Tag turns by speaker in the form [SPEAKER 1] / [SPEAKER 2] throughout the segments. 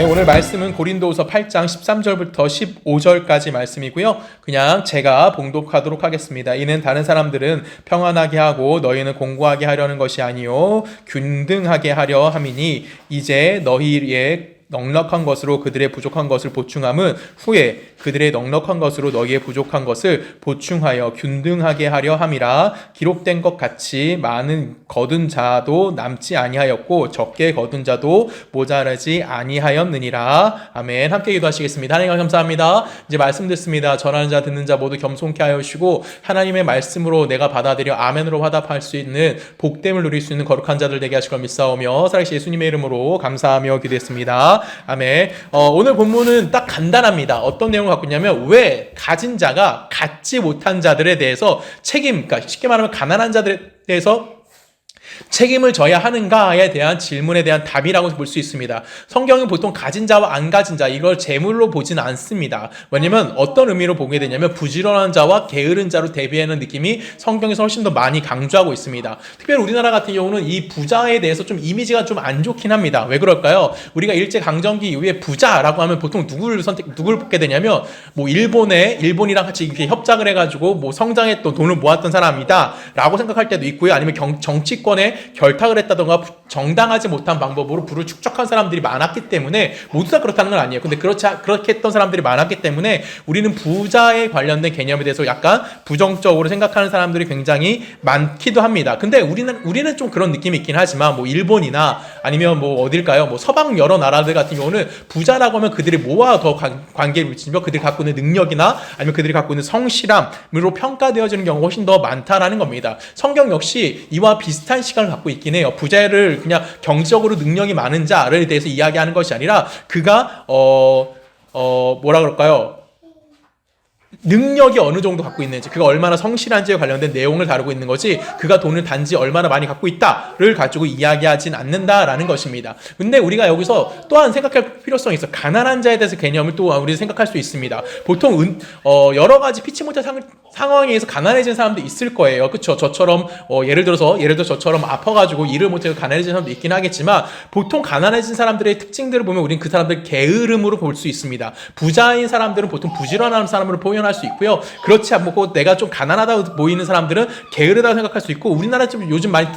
[SPEAKER 1] 네, 오늘 말씀은 고린도후서 8장 13절부터 15절까지 말씀이고요. 그냥 제가 봉독하도록 하겠습니다. 이는 다른 사람들은 평안하게 하고 너희는 공고하게 하려는 것이 아니요 균등하게 하려 함이니 이제 너희의 넉넉한 것으로 그들의 부족한 것을 보충함은 후에 그들의 넉넉한 것으로 너희의 부족한 것을 보충하여 균등하게 하려 함이라. 기록된 것 같이 많은 거둔 자도 남지 아니하였고 적게 거둔 자도 모자라지 아니하였느니라. 아멘. 함께 기도하시겠습니다. 하나님 감사합니다. 이제 말씀 듣습니다. 전하는 자 듣는 자 모두 겸손케 하여 주시고 하나님의 말씀으로 내가 받아들여 아멘으로 화답할 수 있는 복됨을 누릴 수 있는 거룩한 자들 되게 하실 걸 믿사오며 살아계신 예수님의 이름으로 감사하며 기도했습니다. 아멘. 오늘 본문은 딱 간단합니다. 어떤 내용을 갖고 있냐면 왜 가진 자가 갖지 못한 자들에 대해서 그러니까 쉽게 말하면 가난한 자들에 대해서 책임을 져야 하는가에 대한 질문에 대한 답이라고 볼 수 있습니다. 성경은 보통 가진 자와 안 가진 자 이걸 재물로 보지는 않습니다. 왜냐면 어떤 의미로 보게 되냐면 부지런한 자와 게으른 자로 대비하는 느낌이 성경에서 훨씬 더 많이 강조하고 있습니다. 특별히 우리나라 같은 경우는 이 부자에 대해서 좀 이미지가 좀 안 좋긴 합니다. 왜 그럴까요? 우리가 일제강점기 이후에 부자라고 하면 보통 누구를 뽑게 되냐면 뭐 일본이랑 같이 이렇게 협작을 해가지고 뭐 성장했던 돈을 모았던 사람이다 라고 생각할 때도 있고요. 아니면 정치권에 결탁을 했다던가 정당하지 못한 방법으로 부를 축적한 사람들이 많았기 때문에 모두 다 그렇다는 건 아니에요. 근데 그렇게 했던 사람들이 많았기 때문에 우리는 부자에 관련된 개념에 대해서 약간 부정적으로 생각하는 사람들이 굉장히 많기도 합니다. 근데 우리는 좀 그런 느낌이 있긴 하지만 뭐 일본이나 아니면 뭐 어딜까요? 뭐 서방 여러 나라들 같은 경우는 부자라고 하면 그들이 뭐와 더 관계를 미치며 그들이 갖고 있는 능력이나 아니면 그들이 갖고 있는 성실함으로 평가되어지는 경우가 훨씬 더 많다라는 겁니다. 성경 역시 이와 비슷한 시각을 갖고 있긴 해요. 부자를 그냥 경제적으로 능력이 많은 자를 대해서 이야기하는 것이 아니라 그가 뭐라 그럴까요? 능력이 어느 정도 갖고 있는지, 그가 얼마나 성실한지에 관련된 내용을 다루고 있는 거지, 그가 돈을 단지 얼마나 많이 갖고 있다를 가지고 이야기하진 않는다라는 것입니다. 근데 우리가 여기서 또한 생각할 필요성이 있어. 가난한 자에 대해서 개념을 또 우리 생각할 수 있습니다. 보통 여러 가지 피치 못할 상황에 의해서 가난해진 사람도 있을 거예요. 그쵸? 저처럼 예를 들어서 저처럼 아파가지고 일을 못해서 가난해진 사람도 있긴 하겠지만 보통 가난해진 사람들의 특징들을 보면 우리는 그 사람들 게으름으로 볼 수 있습니다. 부자인 사람들은 보통 부지런한 사람으로 표현할 수 있고요. 그렇지 않고 내가 좀 가난하다고 보이는 사람들은 게으르다고 생각할 수 있고, 우리나라 좀 요즘 많이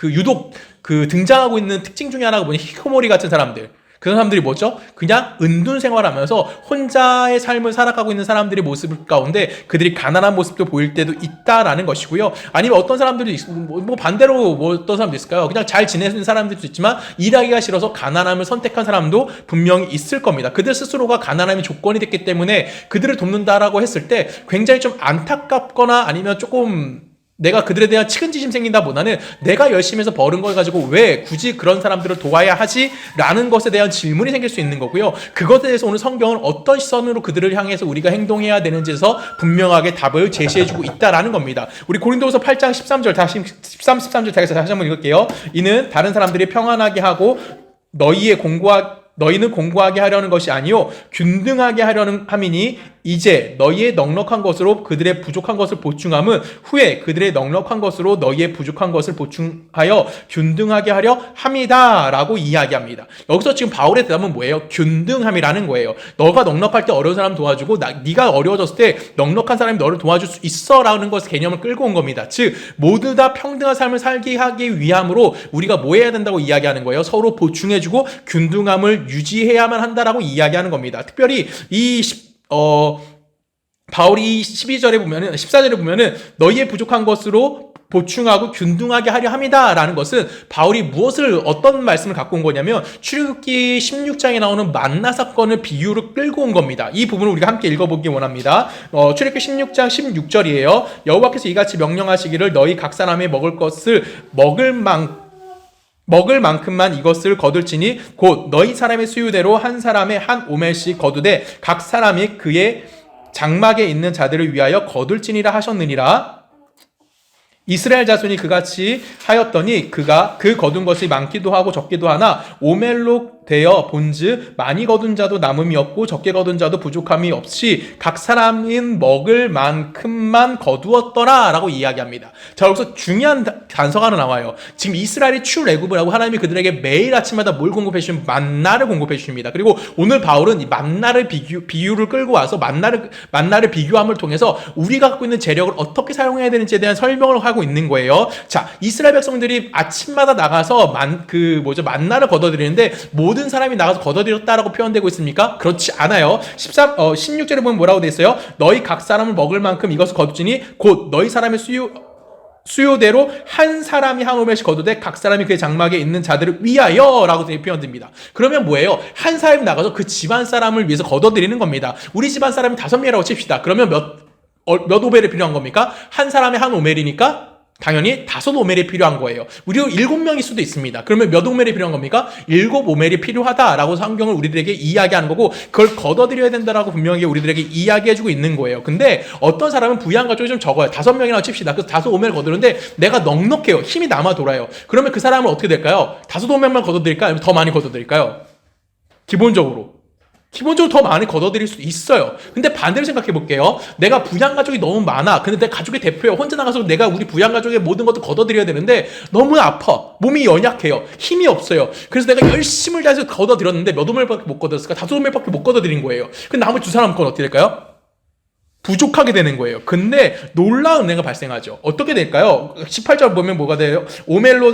[SPEAKER 1] 유독 등장하고 있는 특징 중에 하나가 뭐냐, 히코모리 같은 사람들. 그 사람들이 뭐죠? 그냥 은둔 생활하면서 혼자의 삶을 살아가고 있는 사람들의 모습 가운데 그들이 가난한 모습도 보일 때도 있다라는 것이고요. 아니면 어떤 사람들이 뭐 반대로 어떤 사람도 있을까요? 그냥 잘 지내는 사람들도 있지만 일하기가 싫어서 가난함을 선택한 사람도 분명히 있을 겁니다. 그들 스스로가 가난함이 조건이 됐기 때문에 그들을 돕는다라고 했을 때 굉장히 좀 안타깝거나 아니면 조금 내가 그들에 대한 측은지심 생긴다보다는 내가 열심히 해서 버는 걸 가지고 왜 굳이 그런 사람들을 도와야 하지? 라는 것에 대한 질문이 생길 수 있는 거고요. 그것에 대해서 오늘 성경은 어떤 시선으로 그들을 향해서 우리가 행동해야 되는지에서 분명하게 답을 제시해주고 있다라는 겁니다. 우리 고린도후서 8장 13절 13절 다시 한번 읽을게요. 이는 다른 사람들이 평안하게 하고 너희는 공고하게 하려는 것이 아니요 균등하게 하려는 함이니 이제 너희의 넉넉한 것으로 그들의 부족한 것을 보충함은 후에 그들의 넉넉한 것으로 너희의 부족한 것을 보충하여 균등하게 하려 함이다 라고 이야기합니다. 여기서 지금 바울의 대답은 뭐예요? 균등함이라는 거예요. 너가 넉넉할 때 어려운 사람 도와주고 네가 어려워졌을 때 넉넉한 사람이 너를 도와줄 수 있어 라는 것을 개념을 끌고 온 겁니다. 즉 모두 다 평등한 삶을 살게 하기 위함으로 우리가 뭐 해야 된다고 이야기하는 거예요? 서로 보충해주고 균등함을 유지해야만 한다라고 이야기하는 겁니다. 특별히 바울이 14절에 보면은 너희의 부족한 것으로 보충하고 균등하게 하려 함이다 라는 것은 바울이 어떤 말씀을 갖고 온 거냐면 출애굽기 16장에 나오는 만나 사건을 비유로 끌고 온 겁니다. 이 부분을 우리가 함께 읽어보기 원합니다. 출애굽기 16장 16절이에요. 여호와께서 이같이 명령하시기를 너희 각 사람이 먹을 것을 먹을 만큼만 이것을 거둘지니 곧 너희 사람의 수유대로 한 사람의 한 오멜씩 거두되 각 사람이 그의 장막에 있는 자들을 위하여 거둘지니라 하셨느니라. 이스라엘 자손이 그같이 하였더니 그가 그 거둔 것이 많기도 하고 적기도 하나 오멜로 되어 본즉 많이 거둔 자도 남음이 없고 적게 거둔 자도 부족함이 없이 각 사람인 먹을 만큼만 거두었더라 라고 이야기합니다. 자, 여기서 중요한 단서가 하나 나와요. 지금 이스라엘이 출애굽을 하고 하나님이 그들에게 매일 아침마다 뭘 공급해 주시면 만나를 공급해 주십니다. 그리고 오늘 바울은 이 만나를 비유를 끌고 와서 만나를 비교함을 통해서 우리가 갖고 있는 재력을 어떻게 사용해야 되는지에 대한 설명을 하고 있는 거예요. 자, 이스라엘 백성들이 아침마다 나가서 만나를 걷어들이는데 모든 사람이 나가서 걷어들였다라고 표현되고 있습니까? 그렇지 않아요. 16절에 보면 뭐라고 돼 있어요? 너희 각 사람을 먹을 만큼 이것을 거두지니 곧 너희 사람의 수요대로 한 사람이 한 오멜씩 거두되 각 사람이 그의 장막에 있는 자들을 위하여 라고 표현됩니다. 그러면 뭐예요? 한 사람이 나가서 그 집안 사람을 위해서 거둬들이는 겁니다. 우리 집안 사람이 5명이라고 칩시다. 그러면 몇 오멜이 필요한 겁니까? 한 사람에 한 오멜이니까 당연히 5 오멜이 필요한 거예요. 우리가 7명일 수도 있습니다. 그러면 몇 오멜이 필요한 겁니까? 7 오멜이 필요하다라고 성경을 우리들에게 이야기하는 거고 그걸 걷어들여야 된다라고 분명히 우리들에게 이야기해주고 있는 거예요. 근데 어떤 사람은 부양 가족이 좀 적어요. 5명이나 칩시다. 그래서 5 오멜을 거두는데 내가 넉넉해요. 힘이 남아 돌아요. 그러면 그 사람은 어떻게 될까요? 5 오멜만 거둬드릴까요? 아니면 더 많이 거둬드릴까요? 기본적으로 더 많이 걷어들일 수 있어요. 근데 반대로 생각해 볼게요. 내가 부양가족이 너무 많아. 근데 내 가족의 대표야. 혼자 나가서 내가 우리 부양가족의 모든 것도 걷어들여야 되는데 너무 아파. 몸이 연약해요. 힘이 없어요. 그래서 내가 열심을 다해서 걷어들였는데 몇 오멜밖에 못 걷어들었을까? 5 오멜밖에 못 걷어들인 거예요. 근데 나머지 2 사람 건 어떻게 될까요? 부족하게 되는 거예요. 근데 놀라운 은혜가 발생하죠. 어떻게 될까요? 18절 보면 뭐가 돼요? 오멜로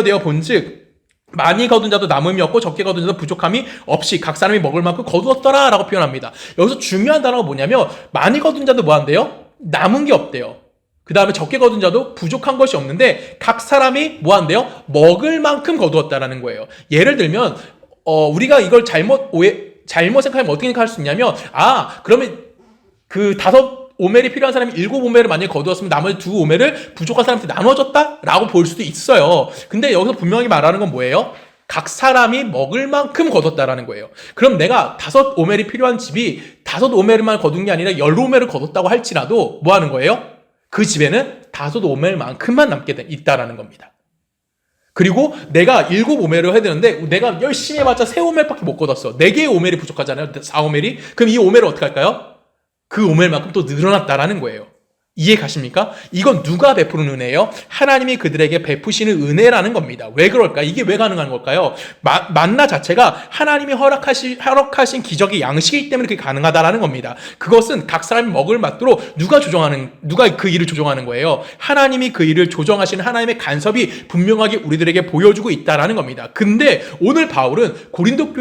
[SPEAKER 1] 되어 본즉 많이 거둔 자도 남음이 없고 적게 거둔 자도 부족함이 없이 각 사람이 먹을 만큼 거두었더라 라고 표현합니다. 여기서 중요한 단어가 뭐냐면 많이 거둔 자도 뭐 한대요? 남은 게 없대요. 그 다음에 적게 거둔 자도 부족한 것이 없는데 각 사람이 뭐 한대요? 먹을 만큼 거두었다라는 거예요. 예를 들면 우리가 이걸 잘못 생각하면 어떻게 생각할 수 있냐면 그러면 그 5 오멜이 필요한 사람이 7 오멜을 만약에 거두었으면 나머지 2 오멜을 부족한 사람한테 나눠줬다? 라고 볼 수도 있어요. 근데 여기서 분명히 말하는 건 뭐예요? 각 사람이 먹을 만큼 거뒀다라는 거예요. 그럼 내가 5 오멜이 필요한 집이 5 오멜만 거둔 게 아니라 10 오멜을 거뒀다고 할지라도 뭐 하는 거예요? 그 집에는 5 오멜만큼만 남게 있다라는 겁니다. 그리고 내가 7 오멜을 해야 되는데 내가 열심히 해봤자 3 오멜밖에 못 거뒀어. 4개의 오멜이 부족하잖아요. 4 오멜이. 그럼 이 오멜을 어떻게 할까요? 그 오멜만큼 또 늘어났다라는 거예요. 이해 가십니까? 이건 누가 베푸는 은혜예요? 하나님이 그들에게 베푸시는 은혜라는 겁니다. 왜 그럴까? 이게 왜 가능한 걸까요? 만나 자체가 하나님이 허락하신 기적의 양식이기 때문에 그게 가능하다라는 겁니다. 그것은 각 사람이 먹을 맛도록 누가 그 일을 조정하는 거예요? 하나님이 그 일을 조정하시는 하나님의 간섭이 분명하게 우리들에게 보여주고 있다라는 겁니다. 근데 오늘 바울은 고린도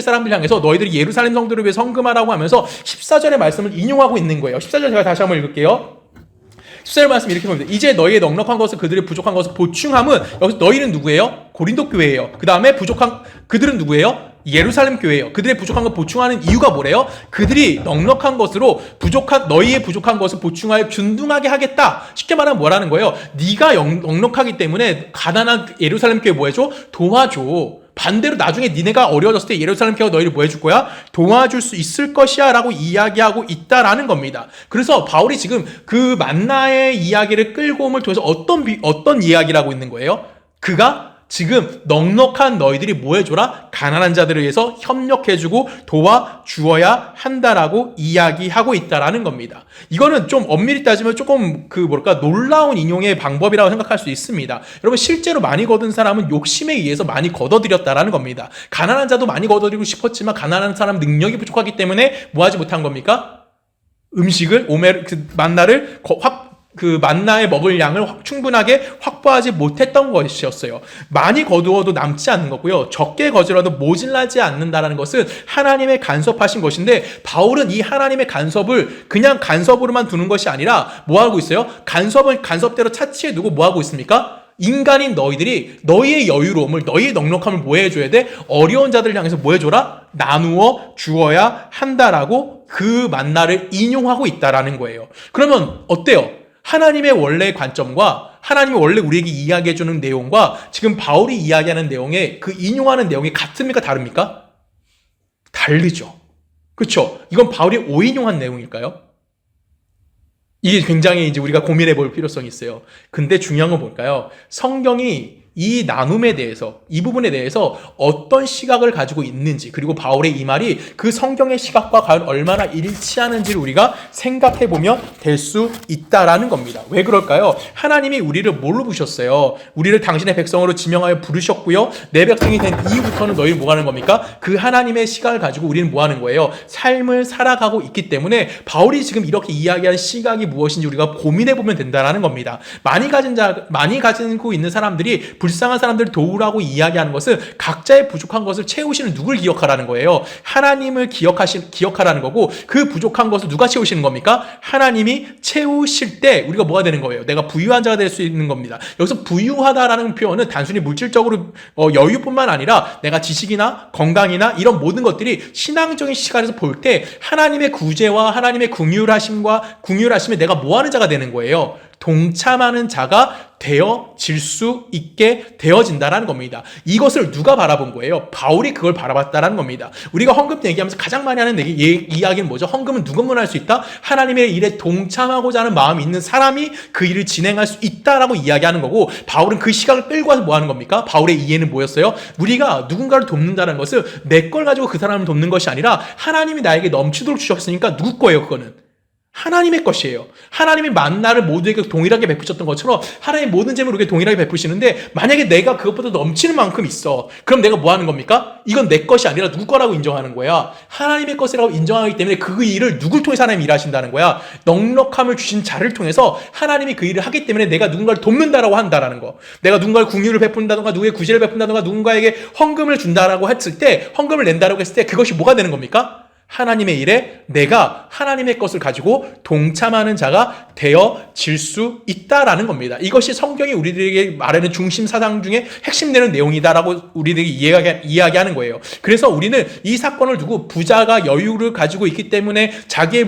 [SPEAKER 1] 사람들 향해서 너희들이 예루살렘 성도를 위해 헌금하라고 하면서 14절의 말씀을 인용하고 있는 거예요. 14절 제가 다시 한번 읽을게요. 14절 말씀 이렇게 봅니다. 이제 너희의 넉넉한 것을 그들의 부족한 것을 보충함은 여기서 너희는 누구예요? 고린도 교회예요. 그 다음에 그들은 누구예요? 예루살렘 교회예요. 그들의 부족한 것 보충하는 이유가 뭐래요? 그들이 넉넉한 것으로 너희의 부족한 것을 보충하여 균등하게 하겠다. 쉽게 말하면 뭐라는 거예요? 네가 넉넉하기 때문에 가난한 예루살렘 교회 뭐 해줘? 도와줘. 반대로 나중에 니네가 어려워졌을 때 예루살렘 교회가 너희를 뭐 해줄 거야? 도와줄 수 있을 것이야 라고 이야기하고 있다라는 겁니다. 그래서 바울이 지금 그 만나의 이야기를 끌고 옴을 통해서 어떤 이야기를 하고 있는 거예요? 그가 지금 넉넉한 너희들이 뭐 해줘라? 가난한 자들을 위해서 협력해주고 도와주어야 한다라고 이야기하고 있다라는 겁니다. 이거는 좀 엄밀히 따지면 조금 놀라운 인용의 방법이라고 생각할 수 있습니다. 여러분 실제로 많이 거둔 사람은 욕심에 의해서 많이 거둬들였다라는 겁니다. 가난한 자도 많이 거둬들이고 싶었지만 가난한 사람 능력이 부족하기 때문에 뭐 하지 못한 겁니까? 음식을 만나에 먹을 양을 충분하게 확보하지 못했던 것이었어요. 많이 거두어도 남지 않는 거고요. 적게 거두어도 모질라지 않는다는 것은 하나님의 간섭하신 것인데 바울은 이 하나님의 간섭을 그냥 간섭으로만 두는 것이 아니라 뭐 하고 있어요? 간섭을 간섭대로 차치해 두고 뭐 하고 있습니까? 인간인 너희들이 너희의 여유로움을 너희의 넉넉함을 뭐 해줘야 돼? 어려운 자들을 향해서 뭐 해줘라? 나누어 주어야 한다라고 그 만나를 인용하고 있다라는 거예요. 그러면 어때요? 하나님의 원래 관점과 하나님이 원래 우리에게 이야기해주는 내용과 지금 바울이 이야기하는 내용의 그 인용하는 내용이 같습니까? 다릅니까? 다르죠. 그렇죠? 이건 바울이 오인용한 내용일까요? 이게 굉장히 이제 우리가 고민해 볼 필요성이 있어요. 근데 중요한 건 뭘까요? 성경이 이 나눔에 대해서, 이 부분에 대해서 어떤 시각을 가지고 있는지, 그리고 바울의 이 말이 그 성경의 시각과 과연 얼마나 일치하는지를 우리가 생각해 보면 될 수 있다라는 겁니다. 왜 그럴까요? 하나님이 우리를 뭘로 부르셨어요? 우리를 당신의 백성으로 지명하여 부르셨고요. 내 백성이 된 이후부터는 너희는 뭐 하는 겁니까? 그 하나님의 시각을 가지고 우리는 뭐 하는 거예요? 삶을 살아가고 있기 때문에 바울이 지금 이렇게 이야기한 시각이 무엇인지 우리가 고민해 보면 된다라는 겁니다. 많이 가지고 있는 사람들이 불쌍한 사람들을 도우라고 이야기하는 것은 각자의 부족한 것을 채우시는 누굴 기억하라는 거예요. 하나님을 기억하라는 거고, 그 부족한 것을 누가 채우시는 겁니까? 하나님이 채우실 때 우리가 뭐가 되는 거예요? 내가 부유한 자가 될 수 있는 겁니다. 여기서 부유하다라는 표현은 단순히 물질적으로 여유뿐만 아니라 내가 지식이나 건강이나 이런 모든 것들이 신앙적인 시각에서 볼 때 하나님의 구제와 하나님의 궁휼하심에 내가 뭐 하는 자가 되는 거예요? 동참하는 자가 되어질 수 있게 되어진다라는 겁니다. 이것을 누가 바라본 거예요? 바울이 그걸 바라봤다라는 겁니다. 우리가 헌금 얘기하면서 가장 많이 하는 이야기는 뭐죠? 헌금은 누구나 할 수 있다? 하나님의 일에 동참하고자 하는 마음이 있는 사람이 그 일을 진행할 수 있다라고 이야기하는 거고, 바울은 그 시각을 끌고 와서 뭐 하는 겁니까? 바울의 이해는 뭐였어요? 우리가 누군가를 돕는다는 것은 내 걸 가지고 그 사람을 돕는 것이 아니라 하나님이 나에게 넘치도록 주셨으니까 누구 거예요, 그거는? 하나님의 것이에요. 하나님이 만나를 모두에게 동일하게 베푸셨던 것처럼 하나님 모든 재물을 우리에게 동일하게 베푸시는데, 만약에 내가 그것보다 넘치는 만큼 있어. 그럼 내가 뭐 하는 겁니까? 이건 내 것이 아니라 누구 거라고 인정하는 거야. 하나님의 것이라고 인정하기 때문에 그 일을 누굴 통해서 하나님이 일하신다는 거야. 넉넉함을 주신 자를 통해서 하나님이 그 일을 하기 때문에 내가 누군가를 돕는다라고 한다라는 거. 내가 누군가를 궁유를 베푼다던가 누구의 구제를 베푼다던가 누군가에게 헌금을 준다라고 했을 때, 헌금을 낸다라고 했을 때 그것이 뭐가 되는 겁니까? 하나님의 일에 내가 하나님의 것을 가지고 동참하는 자가 되어질 수 있다라는 겁니다. 이것이 성경이 우리들에게 말하는 중심 사상 중에 핵심되는 내용이다라고 우리들에게 이야기하는 거예요. 그래서 우리는 이 사건을 두고 부자가 여유를 가지고 있기 때문에 자기의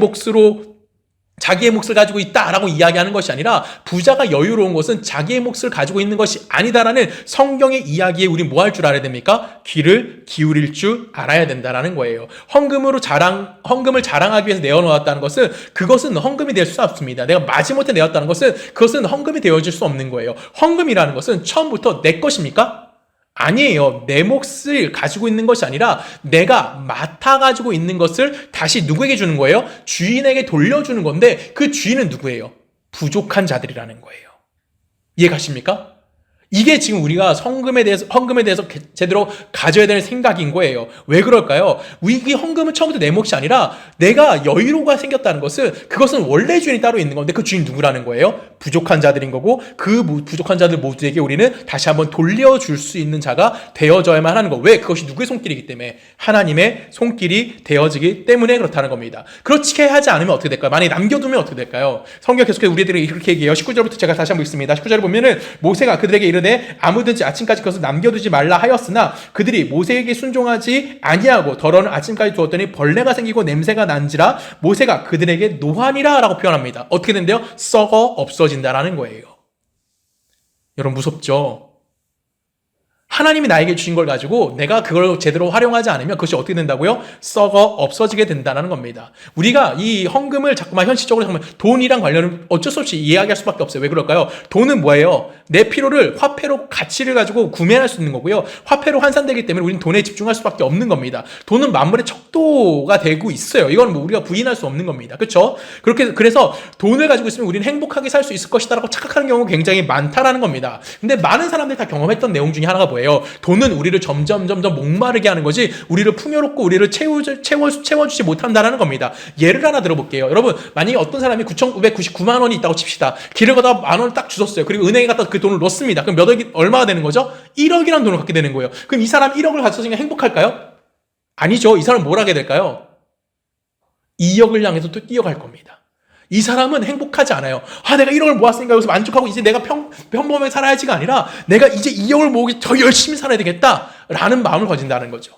[SPEAKER 1] 몫을 가지고 있다라고 이야기하는 것이 아니라, 부자가 여유로운 것은 자기의 몫을 가지고 있는 것이 아니다라는 성경의 이야기에 우리 뭐 할 줄 알아야 됩니까? 귀를 기울일 줄 알아야 된다라는 거예요. 헌금을 자랑하기 위해서 내어놓았다는 것은, 그것은 헌금이 될 수 없습니다. 내가 마지못해 내었다는 것은 그것은 헌금이 되어질 수 없는 거예요. 헌금이라는 것은 처음부터 내 것입니까? 아니에요. 내 몫을 가지고 있는 것이 아니라 내가 맡아가지고 있는 것을 다시 누구에게 주는 거예요? 주인에게 돌려주는 건데, 그 주인은 누구예요? 부족한 자들이라는 거예요. 이해가십니까? 이게 지금 우리가 헌금에 대해서 제대로 가져야 되는 생각인 거예요. 왜 그럴까요? 이 헌금은 처음부터 내 몫이 아니라 내가 여유로가 생겼다는 것은, 그것은 원래 주인이 따로 있는 건데 그 주인 누구라는 거예요? 부족한 자들인 거고, 그 부족한 자들 모두에게 우리는 다시 한번 돌려줄 수 있는 자가 되어져야만 하는 거. 왜? 그것이 누구의 손길이기 때문에, 하나님의 손길이 되어지기 때문에 그렇다는 겁니다. 그렇게 하지 않으면 어떻게 될까요? 만약에 남겨두면 어떻게 될까요? 성경 계속해서 우리들이 이렇게 얘기해요. 19절부터 제가 다시 한번 읽습니다. 19절을 보면은, 모세가 그들에게 이르되 아무든지 아침까지 그것을 남겨두지 말라 하였으나 그들이 모세에게 순종하지 아니하고 덜어는 아침까지 두었더니 벌레가 생기고 냄새가 난지라 모세가 그들에게 노하니라 라고 표현합니다. 어떻게 된대요? 썩어 없어진다라는 거예요. 여러분, 무섭죠? 하나님이 나에게 주신 걸 가지고 내가 그걸 제대로 활용하지 않으면 그것이 어떻게 된다고요? 썩어 없어지게 된다는 겁니다. 우리가 이 헌금을 자꾸만 현실적으로 정말 돈이랑 관련을 어쩔 수 없이 이야기할 수밖에 없어요. 왜 그럴까요? 돈은 뭐예요? 내 필요를 화폐로 가치를 가지고 구매할 수 있는 거고요. 화폐로 환산되기 때문에 우리는 돈에 집중할 수밖에 없는 겁니다. 돈은 만물의 척도가 되고 있어요. 이건 뭐 우리가 부인할 수 없는 겁니다. 그렇죠? 그래서 돈을 가지고 있으면 우리는 행복하게 살 수 있을 것이다라고 착각하는 경우가 굉장히 많다라는 겁니다. 근데 많은 사람들이 다 경험했던 내용 중에 하나가 뭐예요? 돈은 우리를 점점 목마르게 하는 거지 우리를 풍요롭고 우리를 채워주지 못한다는 겁니다. 예를 하나 들어볼게요. 여러분, 만약에 어떤 사람이 9,999만 원이 있다고 칩시다. 길을 가다가 만 원을 딱 주셨어요. 그리고 은행에 갖다 그 돈을 넣습니다. 그럼 얼마가 되는 거죠? 1억이라는 돈을 갖게 되는 거예요. 그럼 이 사람 1억을 가졌으니까 행복할까요? 아니죠. 이 사람은 뭘 하게 될까요? 2억을 향해서 또 뛰어갈 겁니다. 이 사람은 행복하지 않아요. 내가 1억을 모았으니까 여기서 만족하고 이제 내가 평범하게 살아야지가 아니라 내가 이제 2억을 모으기 더 열심히 살아야 되겠다라는 마음을 가진다는 거죠.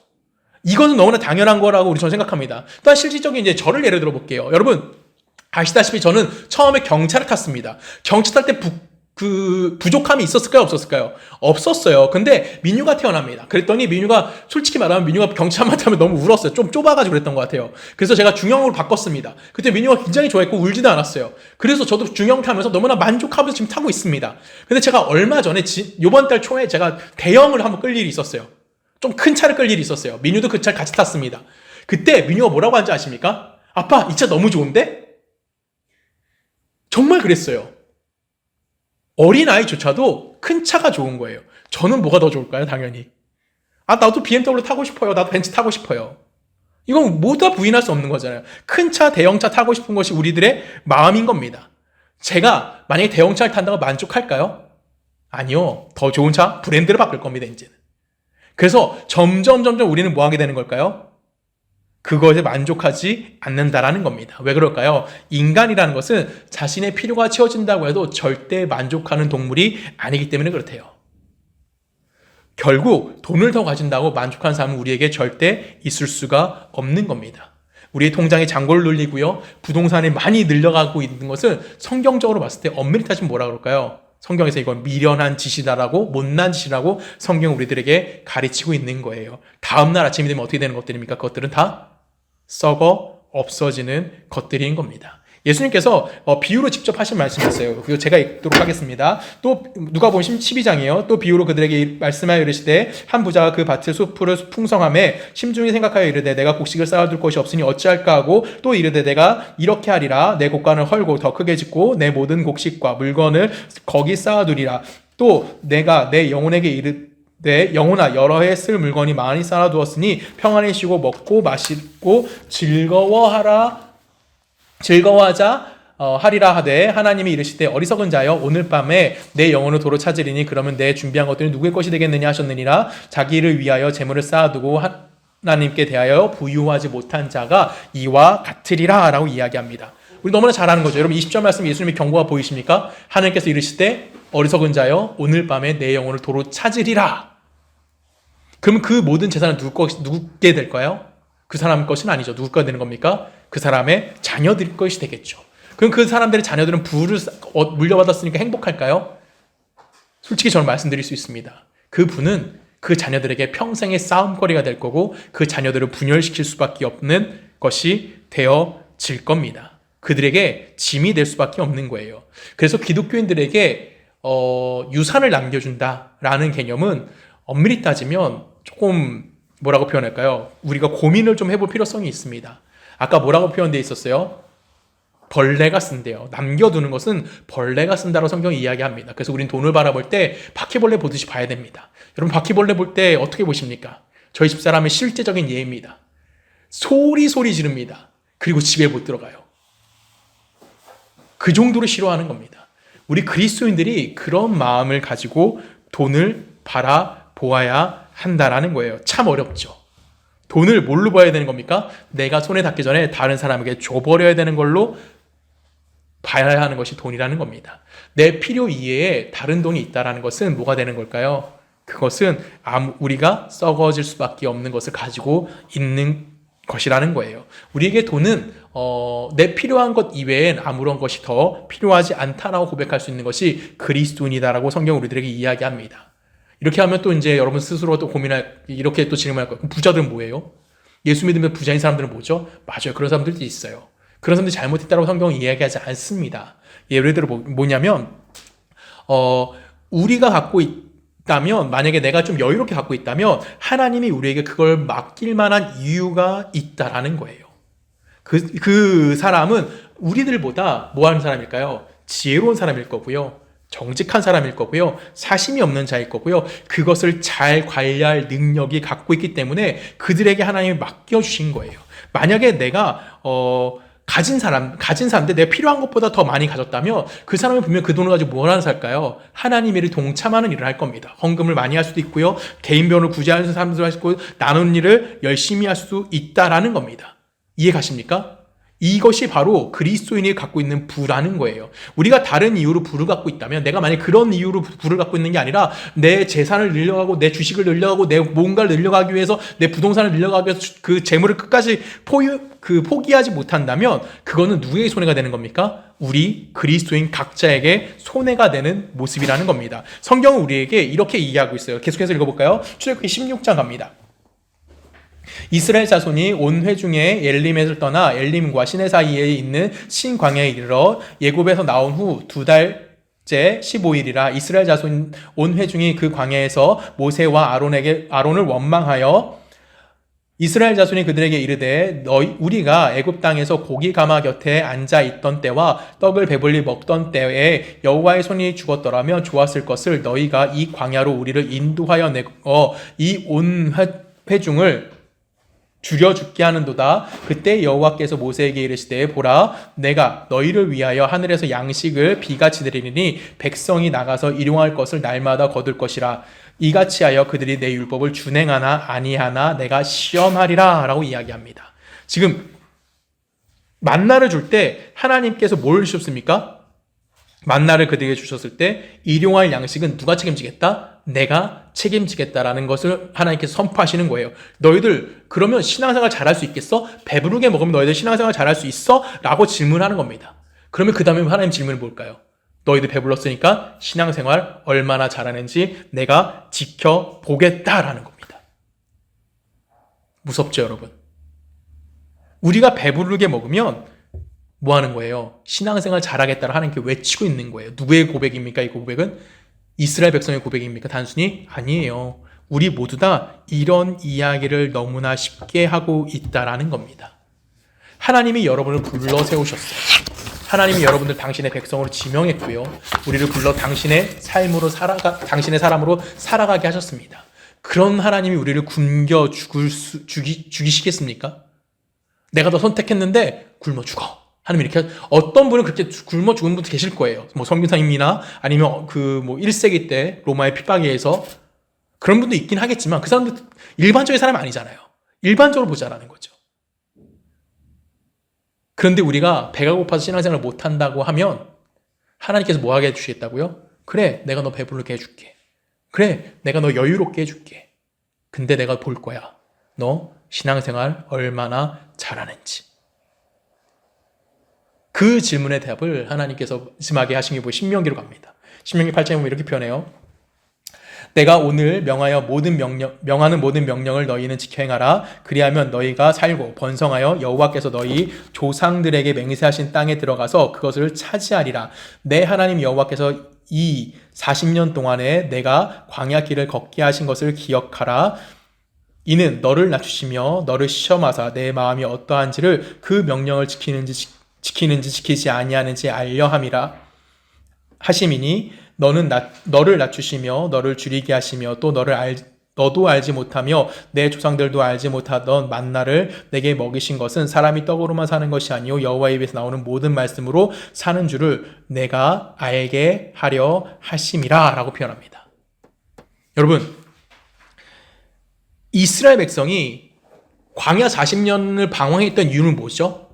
[SPEAKER 1] 이것은 너무나 당연한 거라고 저는 생각합니다. 또한 실질적인 이제 저를 예를 들어 볼게요. 여러분, 아시다시피 저는 처음에 경차를 탔습니다. 경차 탈 때 그 부족함이 있었을까요? 없었을까요? 없었어요. 근데 민유가 태어납니다. 그랬더니 민유가 솔직히 말하면 민유가 경찰만 타면 너무 울었어요. 좀 좁아가지고 그랬던 것 같아요. 그래서 제가 중형으로 바꿨습니다. 그때 민유가 굉장히 좋아했고 울지도 않았어요. 그래서 저도 중형 타면서 너무나 만족하면서 지금 타고 있습니다. 근데 제가 얼마 전에 요번 달 초에 제가 대형을 한번 끌 일이 있었어요. 좀 큰 차를 끌 일이 있었어요. 민유도 그 차를 같이 탔습니다. 그때 민유가 뭐라고 한지 아십니까? 아빠, 이 차 너무 좋은데? 정말 그랬어요. 어린아이조차도 큰 차가 좋은 거예요. 저는 뭐가 더 좋을까요? 당연히. 나도 BMW 타고 싶어요. 나도 벤츠 타고 싶어요. 이건 모두 다 부인할 수 없는 거잖아요. 큰 차, 대형차 타고 싶은 것이 우리들의 마음인 겁니다. 제가 만약에 대형차를 탄다고 만족할까요? 아니요. 더 좋은 차, 브랜드를 바꿀 겁니다, 이제는. 그래서 점점 우리는 뭐 하게 되는 걸까요? 그것에 만족하지 않는다라는 겁니다. 왜 그럴까요? 인간이라는 것은 자신의 필요가 채워진다고 해도 절대 만족하는 동물이 아니기 때문에 그렇대요. 결국 돈을 더 가진다고 만족하는 사람은 우리에게 절대 있을 수가 없는 겁니다. 우리의 통장에 잔고를 늘리고요. 부동산이 많이 늘려가고 있는 것은 성경적으로 봤을 때 엄밀히 따지면 뭐라 그럴까요? 성경에서 이건 미련한 짓이다라고, 못난 짓이라고 성경 우리들에게 가르치고 있는 거예요. 다음날 아침이 되면 어떻게 되는 것들입니까? 그것들은 다 썩어 없어지는 것들인 겁니다. 예수님께서 비유로 직접 하신 말씀이었어요. 그리고 제가 읽도록 하겠습니다. 또 누가복음 12장이에요. 또 비유로 그들에게 말씀하여 이르시되 한 부자가 그 밭의 수풀을 풍성함에 심중히 생각하여 이르되 내가 곡식을 쌓아둘 것이 없으니 어찌할까 하고 또 이르되 내가 이렇게 하리라 내 곡간을 헐고 더 크게 짓고 내 모든 곡식과 물건을 거기 쌓아두리라. 또 내가 내 영혼에게 내 영혼아 여러 해 쓸 물건이 많이 쌓아두었으니 평안히 쉬고 먹고 마시고 즐거워하자 하리라 하되 하나님이 이르시되 어리석은 자여 오늘 밤에 내 영혼을 도로 찾으리니 그러면 내 준비한 것들이 누구의 것이 되겠느냐 하셨느니라. 자기를 위하여 재물을 쌓아두고 하나님께 대하여 부유하지 못한 자가 이와 같으리라 라고 이야기합니다. 우리 너무나 잘 아는 거죠. 여러분 20절 말씀 예수님의 경고가 보이십니까? 하나님께서 이르시되 어리석은 자여 오늘 밤에 내 영혼을 도로 찾으리라. 그럼 그 모든 재산은 누구게 될까요? 그 사람 것은 아니죠. 누구 거 되는 겁니까? 그 사람의 자녀들 것이 되겠죠. 그럼 그 사람들의 자녀들은 부를 물려받았으니까 행복할까요? 솔직히 저는 말씀드릴 수 있습니다. 그 부는 그 자녀들에게 평생의 싸움거리가 될 거고 그 자녀들을 분열시킬 수밖에 없는 것이 되어질 겁니다. 그들에게 짐이 될 수밖에 없는 거예요. 그래서 기독교인들에게 유산을 남겨준다라는 개념은 엄밀히 따지면 조금 뭐라고 표현할까요? 우리가 고민을 좀 해볼 필요성이 있습니다. 아까 뭐라고 표현되어 있었어요? 벌레가 쓴대요. 남겨두는 것은 벌레가 쓴다고 성경이 이야기합니다. 그래서 우린 돈을 바라볼 때 바퀴벌레 보듯이 봐야 됩니다. 여러분 바퀴벌레 볼 때 어떻게 보십니까? 저희 집사람의 실제적인 예입니다. 소리 지릅니다. 그리고 집에 못 들어가요. 그 정도로 싫어하는 겁니다. 우리 그리스도인들이 그런 마음을 가지고 돈을 바라보아야 한다라는 거예요. 참 어렵죠. 돈을 뭘로 봐야 되는 겁니까? 내가 손에 닿기 전에 다른 사람에게 줘버려야 되는 걸로 봐야 하는 것이 돈이라는 겁니다. 내 필요 이외에 다른 돈이 있다는 것은 뭐가 되는 걸까요? 그것은 우리가 썩어질 수밖에 없는 것을 가지고 있는 것이라는 거예요. 우리에게 돈은 내 필요한 것 이외엔 아무런 것이 더 필요하지 않다라고 고백할 수 있는 것이 그리스도인이다라고 성경 우리들에게 이야기합니다. 이렇게 하면 또 이제 여러분 스스로 또 이렇게 또 질문할 거예요. 그럼 부자들은 뭐예요? 예수 믿으면 부자인 사람들은 뭐죠? 맞아요. 그런 사람들도 있어요. 그런 사람들이 잘못했다고 성경은 이야기하지 않습니다. 예를 들어 뭐냐면, 우리가 갖고 있다면, 만약에 내가 좀 여유롭게 갖고 있다면, 하나님이 우리에게 그걸 맡길 만한 이유가 있다라는 거예요. 그 사람은 우리들보다 뭐 하는 사람일까요? 지혜로운 사람일 거고요. 정직한 사람일 거고요. 사심이 없는 자일 거고요. 그것을 잘 관리할 능력이 갖고 있기 때문에 그들에게 하나님이 맡겨주신 거예요. 만약에 내가 가진 사람인데 내가 필요한 것보다 더 많이 가졌다면 그 사람이 분명 그 돈을 가지고 뭘 하는 살까요? 하나님의 일을 동참하는 일을 할 겁니다. 헌금을 많이 할 수도 있고요. 개인 비용을 구제하는 사람들도 할 수 있고 나누는 일을 열심히 할 수 있다라는 겁니다. 이해 가십니까? 이것이 바로 그리스도인이 갖고 있는 부라는 거예요. 우리가 다른 이유로 부를 갖고 있다면, 내가 만약 그런 이유로 부를 갖고 있는 게 아니라 내 재산을 늘려가고 내 주식을 늘려가고 내 뭔가를 늘려가기 위해서 내 부동산을 늘려가기 위해서 그 재물을 끝까지 포기하지 못한다면 그거는 누구에게 손해가 되는 겁니까? 우리 그리스도인 각자에게 손해가 되는 모습이라는 겁니다. 성경은 우리에게 이렇게 이야기하고 있어요. 계속해서 읽어볼까요? 출애굽기 16장 갑니다. 이스라엘 자손이 온 회중에 엘림에서 떠나 엘림과 시내 사이에 있는 신광야에 이르러 예굽에서 나온 후 2달째 15일이라 이스라엘 자손 온 회중이 그 광야에서 모세와 아론을 원망하여 이스라엘 자손이 그들에게 이르되 우리가 애굽 땅에서 고기 가마 곁에 앉아 있던 때와 떡을 배불리 먹던 때에 여호와의 손이 죽었더라면 좋았을 것을 너희가 이 광야로 우리를 인도하여 내어 이 온 회중을 죽여 죽게 하는도다. 그때 여호와께서 모세에게 이르시되 보라 내가 너희를 위하여 하늘에서 양식을 비같이 내리니 백성이 나가서 일용할 것을 날마다 거둘 것이라. 이같이 하여 그들이 내 율법을 준행하나 아니하나 내가 시험하리라 라고 이야기합니다. 지금 만나를 줄 때 하나님께서 뭘 주셨습니까? 만나를 그들에게 주셨을 때 일용할 양식은 누가 책임지겠다? 내가 책임지겠다라는 것을 하나님께서 선포하시는 거예요. 너희들 그러면 신앙생활 잘할 수 있겠어? 배부르게 먹으면 너희들 신앙생활 잘할 수 있어? 라고 질문하는 겁니다. 그러면 그 다음에 하나님 질문은 뭘까요? 너희들 배불렀으니까 신앙생활 얼마나 잘하는지 내가 지켜보겠다라는 겁니다. 무섭죠, 여러분? 우리가 배부르게 먹으면 뭐 하는 거예요? 신앙생활 잘하겠다고 하나님께 외치고 있는 거예요. 누구의 고백입니까? 이 고백은? 이스라엘 백성의 고백입니까? 단순히? 아니에요. 우리 모두 다 이런 이야기를 너무나 쉽게 하고 있다라는 겁니다. 하나님이 여러분을 불러 세우셨어요. 하나님이 여러분들 당신의 백성으로 지명했고요. 우리를 불러 당신의 당신의 사람으로 살아가게 하셨습니다. 그런 하나님이 우리를 굶겨 죽이시겠습니까? 내가 너 선택했는데 굶어 죽어. 하나님 이렇게 어떤 분은 그렇게 굶어 죽은 분도 계실 거예요. 뭐 선교사님이나 아니면 그 뭐 1세기 때 로마의 핍박에 의해서 그런 분도 있긴 하겠지만 그 사람도 일반적인 사람이 아니잖아요. 일반적으로 보자라는 거죠. 그런데 우리가 배가 고파서 신앙생활을 못한다고 하면 하나님께서 뭐 하게 해주시겠다고요? 그래, 내가 너 배부르게 해줄게. 그래, 내가 너 여유롭게 해줄게. 근데 내가 볼 거야. 너 신앙생활 얼마나 잘하는지. 그 질문의 대답을 하나님께서 마지막에 하신 게 신명기로 갑니다. 신명기 8장에 보면 이렇게 표현해요. 내가 오늘 명하는 모든 명령을 너희는 지켜 행하라. 그리하면 너희가 살고 번성하여 여호와께서 너희 조상들에게 맹세하신 땅에 들어가서 그것을 차지하리라. 내 하나님 여호와께서 이 40년 동안에 내가 광야 길을 걷게 하신 것을 기억하라. 이는 너를 낮추시며 너를 시험하사 내 마음이 어떠한지를 그 명령을 지키는지 지키지 아니하는지 알려 함이라 하심이니 너를 낮추시며 너를 줄이게 하시며 또 너도 알지 못하며 내 조상들도 알지 못하던 만나를 내게 먹이신 것은 사람이 떡으로만 사는 것이 아니요 여호와의 입에서 나오는 모든 말씀으로 사는 줄을 내가 알게 하려 하심이라 라고 표현합니다. 여러분, 이스라엘 백성이 광야 40년을 방황했던 이유는 뭐죠?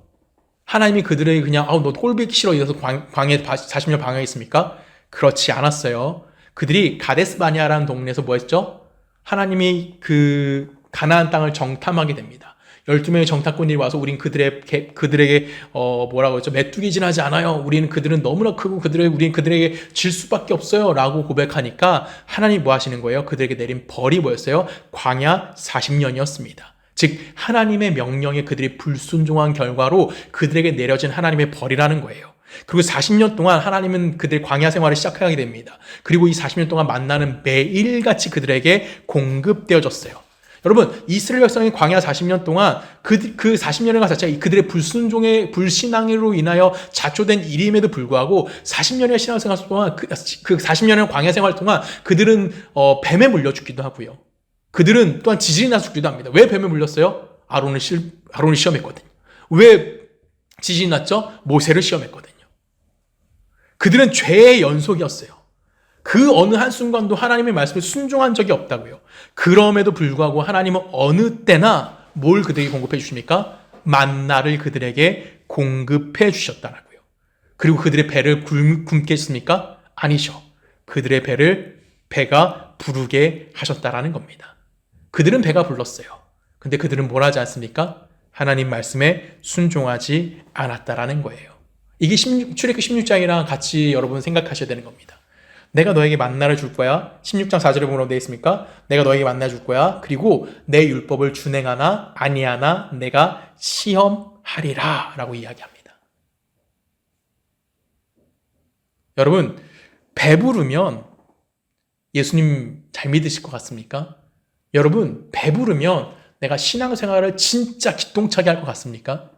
[SPEAKER 1] 하나님이 그들에게 그냥 너 꼴보기 싫어 이래서 광야에 40년 방황했습니까? 그렇지 않았어요. 그들이 가데스바니아라는 동네에서 뭐 했죠? 하나님이 그 가나안 땅을 정탐하게 됩니다. 12명의 정탐꾼들이 와서 우린 그들에게 뭐라고 했죠? 메뚜기 지나지 않아요. 그들은 너무나 크고 우린 그들에게 질 수밖에 없어요. 라고 고백하니까 하나님이 뭐 하시는 거예요? 그들에게 내린 벌이 뭐였어요? 광야 40년이었습니다. 즉 하나님의 명령에 그들이 불순종한 결과로 그들에게 내려진 하나님의 벌이라는 거예요. 그리고 40년 동안 하나님은 그들 광야 생활을 시작하게 됩니다. 그리고 이 40년 동안 만나는 매일같이 그들에게 공급되어졌어요. 여러분, 이스라엘 백성이 광야 40년 동안 그 40년의 자체가 그들의 불신앙으로 인하여 자초된 일임에도 불구하고 40년의 신앙생활 동안 그 40년의 광야 생활 동안 그들은 뱀에 물려 죽기도 하고요. 그들은 또한 지진이 나서 죽기도 합니다. 왜 뱀에 물렸어요? 아론을 시험했거든요. 왜 지진이 났죠? 모세를 시험했거든요. 그들은 죄의 연속이었어요. 그 어느 한순간도 하나님의 말씀에 순종한 적이 없다고요. 그럼에도 불구하고 하나님은 어느 때나 뭘 그들에게 공급해 주십니까? 만나를 그들에게 공급해 주셨다라고요. 그리고 그들의 배를 굶게 했습니까? 아니죠. 그들의 배가 부르게 하셨다라는 겁니다. 그들은 배가 불렀어요. 근데 그들은 뭘 하지 않습니까? 하나님 말씀에 순종하지 않았다라는 거예요. 이게 출애굽기 16장이랑 같이 여러분 생각하셔야 되는 겁니다. 내가 너에게 만나를 줄 거야. 16장 4절에 보면 어디 있습니까? 내가 너에게 만나 줄 거야. 그리고 내 율법을 준행하나 아니하나 내가 시험하리라 라고 이야기합니다. 여러분, 배부르면 예수님 잘 믿으실 것 같습니까? 여러분, 배부르면 내가 신앙생활을 진짜 기똥차게 할 것 같습니까?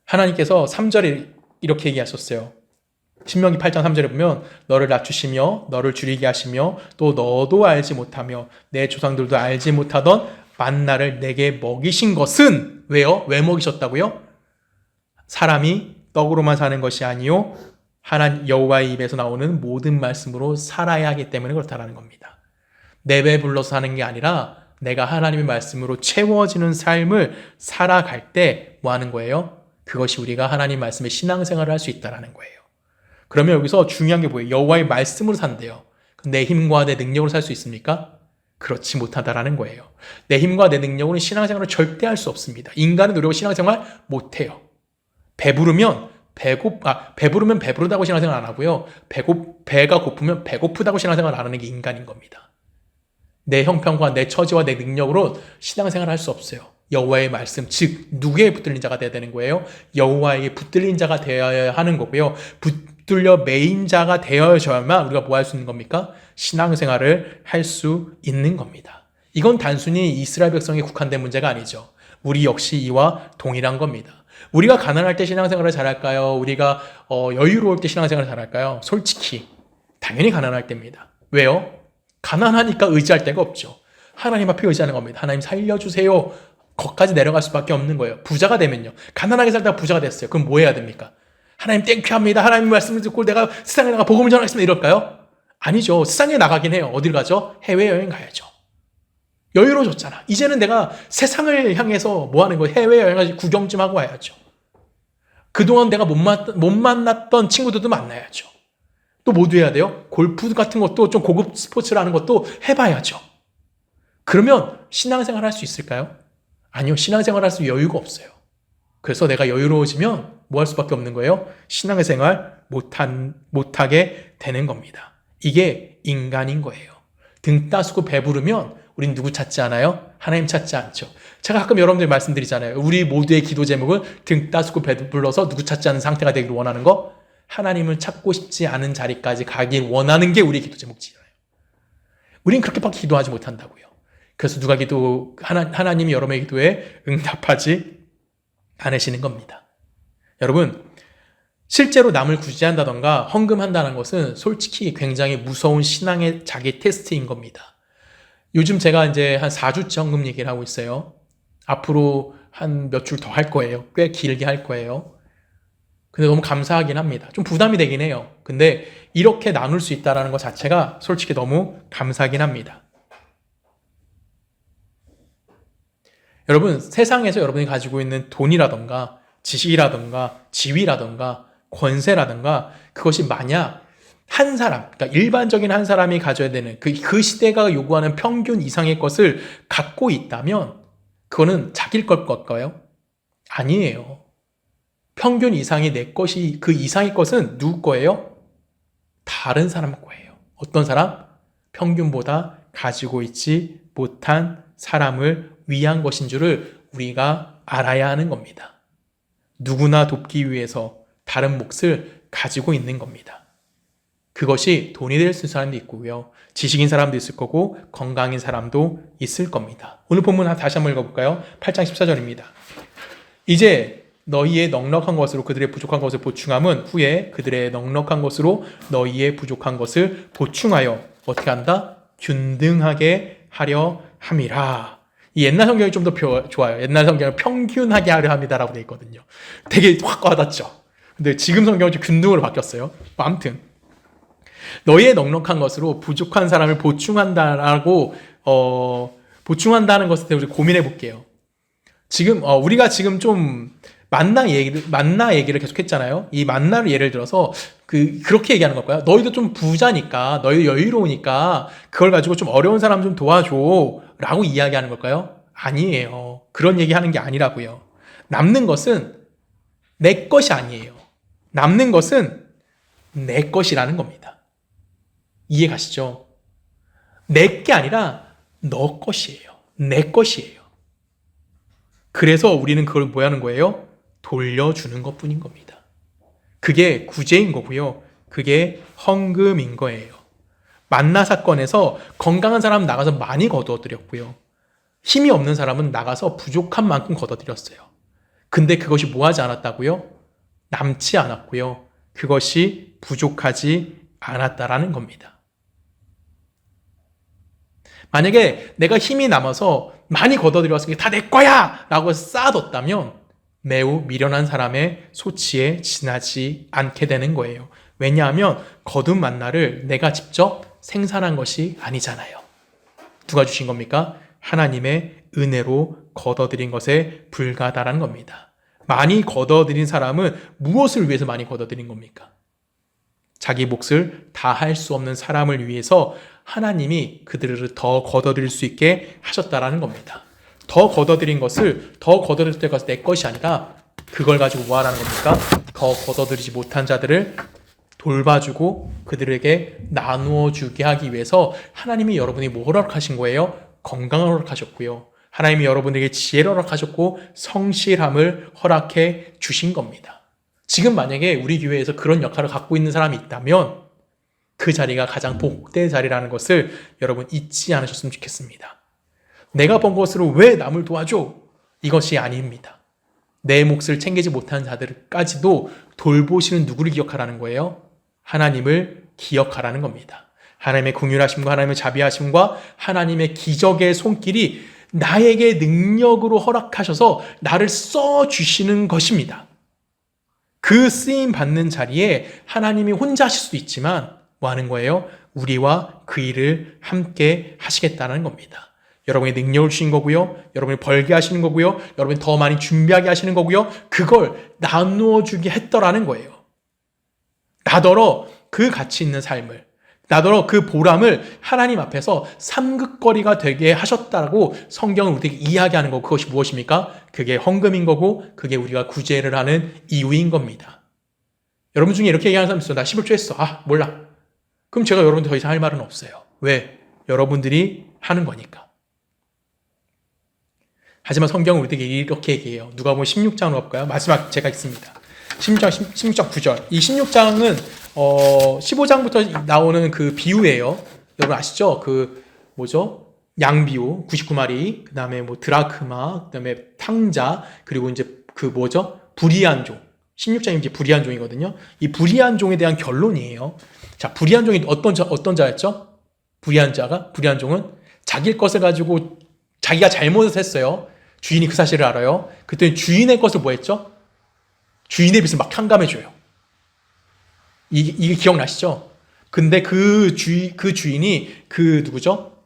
[SPEAKER 1] 하나님께서 3절에 이렇게 얘기하셨어요. 신명기 8장 3절에 보면 너를 낮추시며 너를 줄이게 하시며 또 너도 알지 못하며 내 조상들도 알지 못하던 만나를 내게 먹이신 것은 왜요? 왜 먹이셨다고요? 사람이 떡으로만 사는 것이 아니요 하나님 여호와의 입에서 나오는 모든 말씀으로 살아야 하기 때문에 그렇다라는 겁니다. 내 배 불러서 사는 게 아니라 내가 하나님의 말씀으로 채워지는 삶을 살아갈 때 뭐 하는 거예요? 그것이 우리가 하나님 말씀의 신앙생활을 할 수 있다는 거예요. 그러면 여기서 중요한 게 뭐예요? 여호와의 말씀으로 산대요. 내 힘과 내 능력으로 살 수 있습니까? 그렇지 못하다라는 거예요. 내 힘과 내 능력으로는 신앙생활을 절대 할 수 없습니다. 인간의 노력으로 신앙생활 못해요. 배부르면 배부르다고 신앙생활 안 하고요. 배가 고프면 배고프다고 신앙생활 안 하는 게 인간인 겁니다. 내 형편과 내 처지와 내 능력으로 신앙생활을 할 수 없어요. 여호와의 말씀, 즉 누구에게 붙들린 자가 되어야 되는 거예요? 여호와에게 붙들린 자가 되어야 하는 거고요. 붙들려 매인 자가 되어야만 우리가 뭐 할 수 있는 겁니까? 신앙생활을 할 수 있는 겁니다. 이건 단순히 이스라엘 백성에 국한된 문제가 아니죠. 우리 역시 이와 동일한 겁니다. 우리가 가난할 때 신앙생활을 잘할까요? 우리가 여유로울 때 신앙생활을 잘할까요? 솔직히 당연히 가난할 때입니다. 왜요? 가난하니까 의지할 데가 없죠. 하나님 앞에 의지하는 겁니다. 하나님 살려주세요. 거기까지 내려갈 수밖에 없는 거예요. 부자가 되면요. 가난하게 살다가 부자가 됐어요. 그럼 뭐 해야 됩니까? 하나님 땡큐합니다. 하나님 말씀을 듣고 내가 세상에 나가 복음을 전하겠습니다. 이럴까요? 아니죠. 세상에 나가긴 해요. 어딜 가죠? 해외여행 가야죠. 여유로워졌잖아. 이제는 내가 세상을 향해서 뭐 하는 거예요? 해외여행 가서 구경 좀 하고 와야죠. 그동안 내가 못 만났던 친구들도 만나야죠. 또 뭐도 해야 돼요? 골프 같은 것도 좀 고급 스포츠라는 것도 해봐야죠. 그러면 신앙생활 할 수 있을까요? 아니요. 신앙생활 할 수 여유가 없어요. 그래서 내가 여유로워지면 뭐 할 수밖에 없는 거예요? 신앙생활 못하게 되는 겁니다. 이게 인간인 거예요. 등 따스고 배부르면 우린 누구 찾지 않아요? 하나님 찾지 않죠. 제가 가끔 여러분들 말씀드리잖아요. 우리 모두의 기도 제목은 등 따스고 배불러서 누구 찾지 않는 상태가 되기를 원하는 거. 하나님을 찾고 싶지 않은 자리까지 가길 원하는 게 우리의 기도 제목이잖아요. 우린 그렇게밖에 기도하지 못한다고요. 그래서 하나님이 여러분의 기도에 응답하지 않으시는 겁니다. 여러분, 실제로 남을 구제한다던가 헌금한다는 것은 솔직히 굉장히 무서운 신앙의 자기 테스트인 겁니다. 요즘 제가 이제 한 4주째 헌금 얘기를 하고 있어요. 앞으로 한 몇 줄 더 할 거예요. 꽤 길게 할 거예요. 근데 너무 감사하긴 합니다. 좀 부담이 되긴 해요. 근데 이렇게 나눌 수 있다는 것 자체가 솔직히 너무 감사하긴 합니다. 여러분, 세상에서 여러분이 가지고 있는 돈이라던가 지식이라던가 지위라던가 권세라던가 그것이 만약 한 사람, 그러니까 일반적인 한 사람이 가져야 되는 그 시대가 요구하는 평균 이상의 것을 갖고 있다면 그거는 자기일 걸까요? 아니에요. 평균 이상이 내 것이 그 이상의 것은 누구 거예요? 다른 사람 거예요. 어떤 사람? 평균보다 가지고 있지 못한 사람을 위한 것인 줄을 우리가 알아야 하는 겁니다. 누구나 돕기 위해서 다른 몫을 가지고 있는 겁니다. 그것이 돈이 될 수 있는 사람도 있고요. 지식인 사람도 있을 거고 건강인 사람도 있을 겁니다. 오늘 본문 다시 한번 읽어볼까요? 8장 14절입니다. 이제 너희의 넉넉한 것으로 그들의 부족한 것을 보충함은 후에 그들의 넉넉한 것으로 너희의 부족한 것을 보충하여 어떻게 한다? 균등하게 하려 함이라. 이 옛날 성경이 좀 더 좋아요. 옛날 성경은 평균하게 하려 합니다라고 되어 있거든요. 되게 확 와닿죠. 근데 지금 성경은 좀 균등으로 바뀌었어요. 아무튼 너희의 넉넉한 것으로 부족한 사람을 보충한다는 것에 대해 우리 고민해 볼게요. 지금 우리가 지금 좀 만나 얘기를 계속 했잖아요. 이 만나를 예를 들어서 그렇게 얘기하는 걸까요? 너희도 좀 부자니까, 너희 여유로우니까 그걸 가지고 좀 어려운 사람 좀 도와줘라고 이야기하는 걸까요? 아니에요. 그런 얘기하는 게 아니라고요. 남는 것은 내 것이 아니에요. 남는 것은 내 것이라는 겁니다. 이해 가시죠? 내 게 아니라 너 것이에요. 내 것이에요. 그래서 우리는 그걸 뭐 하는 거예요? 돌려주는 것 뿐인 겁니다. 그게 구제인 거고요. 그게 헌금인 거예요. 만나 사건에서 건강한 사람은 나가서 많이 거두어드렸고요. 힘이 없는 사람은 나가서 부족한 만큼 거둬들였어요. 근데 그것이 뭐하지 않았다고요? 남지 않았고요. 그것이 부족하지 않았다라는 겁니다. 만약에 내가 힘이 남아서 많이 거둬들였으니까 다 내 거야! 라고 쌓아뒀다면 매우 미련한 사람의 소치에 지나지 않게 되는 거예요. 왜냐하면 거둔 만나를 내가 직접 생산한 것이 아니잖아요. 누가 주신 겁니까? 하나님의 은혜로 거둬들인 것에 불과하다는 겁니다. 많이 거둬들인 사람은 무엇을 위해서 많이 거둬들인 겁니까? 자기 몫을 다 할 수 없는 사람을 위해서 하나님이 그들을 더 거둬들일 수 있게 하셨다라는 겁니다. 더 거둬들인 것을 더 거둬들일 때가 내 것이 아니라 그걸 가지고 뭐 하라는 겁니까? 더 거둬들이지 못한 자들을 돌봐주고 그들에게 나누어 주게 하기 위해서 하나님이 여러분이 뭐 허락하신 거예요? 건강을 허락하셨고요. 하나님이 여러분에게 지혜를 허락하셨고 성실함을 허락해 주신 겁니다. 지금 만약에 우리 교회에서 그런 역할을 갖고 있는 사람이 있다면 그 자리가 가장 복된 자리라는 것을 여러분 잊지 않으셨으면 좋겠습니다. 내가 번 것으로 왜 남을 도와줘? 이것이 아닙니다. 내 몫을 챙기지 못한 자들까지도 돌보시는 누구를 기억하라는 거예요? 하나님을 기억하라는 겁니다. 하나님의 긍휼하심과 하나님의 자비하심과 하나님의 기적의 손길이 나에게 능력으로 허락하셔서 나를 써주시는 것입니다. 그 쓰임 받는 자리에 하나님이 혼자 하실 수도 있지만 뭐 하는 거예요? 우리와 그 일을 함께 하시겠다는 겁니다. 여러분의 능력을 주신 거고요. 여러분이 벌게 하시는 거고요. 여러분이 더 많이 준비하게 하시는 거고요. 그걸 나누어 주게 했더라는 거예요. 나더러 그 가치 있는 삶을, 나더러 그 보람을 하나님 앞에서 삼극거리가 되게 하셨다고 성경을 우리에게 이야기하는 거, 그것이 무엇입니까? 그게 헌금인 거고 그게 우리가 구제를 하는 이유인 겁니다. 여러분 중에 이렇게 얘기하는 사람 있어요. 나 11조 했어. 몰라. 그럼 제가 여러분들 더 이상 할 말은 없어요. 왜? 여러분들이 하는 거니까. 하지만 성경은 우리에게 이렇게 얘기해요. 누가 보면 16장으로 볼까요? 마지막 제가 있습니다. 16장 9절. 이 16장은 15장부터 나오는 그 비유예요. 여러분 아시죠? 양비유 99마리, 그 다음에 드라크마, 그 다음에 탕자, 그리고 이제 불의한 종. 16장이 이제 불의한 종이거든요. 이 불의한 종에 대한 결론이에요. 자, 불의한 종이 어떤 자였죠? 불의한 종은 자기 것을 가지고 자기가 잘못을 했어요. 주인이 그 사실을 알아요. 그때 주인의 것을 뭐 했죠? 주인의 빚을 막 탕감해줘요. 이게 기억나시죠? 근데 그 주인이 누구죠?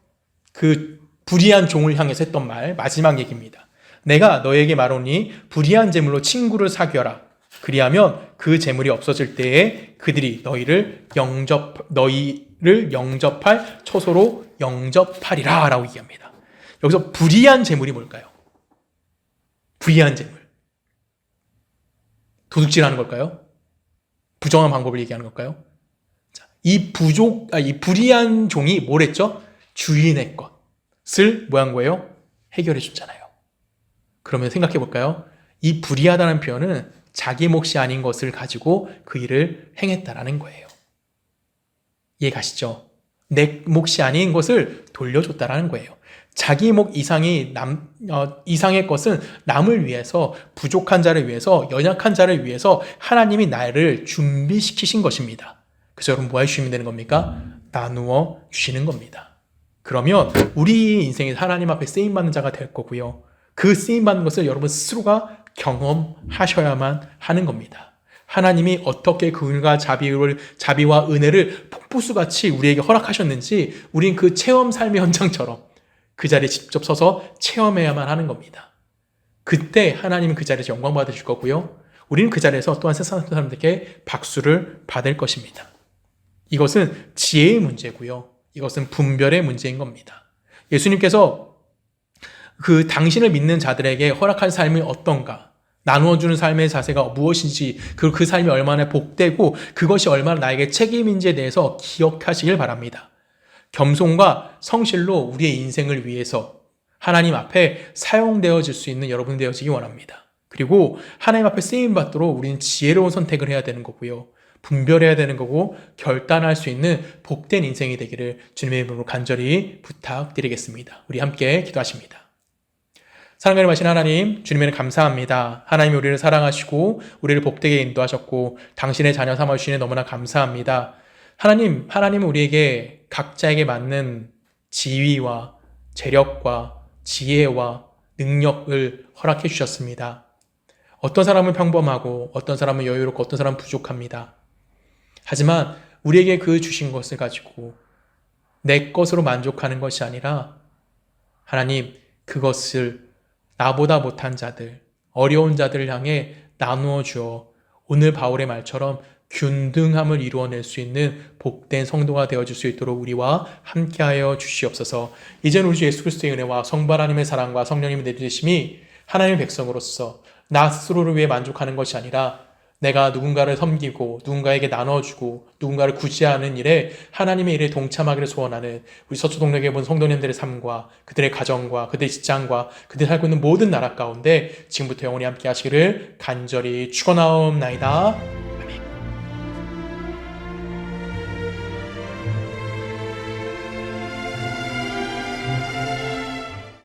[SPEAKER 1] 그 불의한 종을 향해서 했던 말, 마지막 얘기입니다. 내가 너에게 말하노니 불의한 재물로 친구를 사귀어라. 그리하면 그 재물이 없어질 때에 그들이 너희를 영접할 처소로 영접하리라 라고 얘기합니다. 여기서 불의한 재물이 뭘까요? 불의한 재물. 도둑질하는 걸까요? 부정한 방법을 얘기하는 걸까요? 자, 이 불의한 종이 뭘 했죠? 주인의 것을 뭐 한 거예요? 해결해 줬잖아요. 그러면 생각해 볼까요? 이 불의하다는 표현은 자기 몫이 아닌 것을 가지고 그 일을 행했다라는 거예요. 이해 가시죠? 내 몫이 아닌 것을 돌려줬다라는 거예요. 자기 몫 이상의 것은 남을 위해서, 부족한 자를 위해서, 연약한 자를 위해서 하나님이 나를 준비시키신 것입니다. 그래서 여러분 뭐 해주시면 되는 겁니까? 나누어 주시는 겁니다. 그러면 우리 인생에서 하나님 앞에 쓰임받는 자가 될 거고요. 그 쓰임받는 것을 여러분 스스로가 경험하셔야만 하는 겁니다. 하나님이 어떻게 긍휼과 자비와 은혜를 폭포수같이 우리에게 허락하셨는지 우린 그 체험 삶의 현장처럼 그 자리에 직접 서서 체험해야만 하는 겁니다. 그때 하나님은 그 자리에서 영광 받으실 거고요. 우리는 그 자리에서 또한 세상 사람들에게 박수를 받을 것입니다. 이것은 지혜의 문제고요. 이것은 분별의 문제인 겁니다. 예수님께서 그 당신을 믿는 자들에게 허락한 삶이 어떤가, 나누어주는 삶의 자세가 무엇인지, 그 삶이 얼마나 복되고 그것이 얼마나 나에게 책임인지에 대해서 기억하시길 바랍니다. 겸손과 성실로 우리의 인생을 위해서 하나님 앞에 사용되어질 수 있는 여러분 되어지기 원합니다. 그리고 하나님 앞에 쓰임받도록 우리는 지혜로운 선택을 해야 되는 거고요. 분별해야 되는 거고 결단할 수 있는 복된 인생이 되기를 주님의 이름으로 간절히 부탁드리겠습니다. 우리 함께 기도하십니다. 사랑하는 하신 하나님, 주님에는 감사합니다. 하나님이 우리를 사랑하시고 우리를 복되게 인도하셨고 당신의 자녀 삼아주시니 너무나 감사합니다. 하나님은 우리에게 각자에게 맞는 지위와 재력과 지혜와 능력을 허락해 주셨습니다. 어떤 사람은 평범하고 어떤 사람은 여유롭고 어떤 사람은 부족합니다. 하지만 우리에게 그 주신 것을 가지고 내 것으로 만족하는 것이 아니라 하나님 그것을 나보다 못한 자들, 어려운 자들을 향해 나누어 주어 오늘 바울의 말처럼 균등함을 이루어낼 수 있는 복된 성도가 되어줄 수 있도록 우리와 함께하여 주시옵소서. 이제는 우리 주 예수 그리스도의 은혜와 성부 하나님의 사랑과 성령님의 내주심이 하나님의 백성으로서 나 스스로를 위해 만족하는 것이 아니라 내가 누군가를 섬기고 누군가에게 나눠주고 누군가를 구제하는 일에 하나님의 일에 동참하기를 소원하는 우리 서초동력에 본 성도님들의 삶과 그들의 가정과 그들의 직장과 그들이 살고 있는 모든 나라 가운데 지금부터 영원히 함께 하시기를 간절히 축원하옵나이다.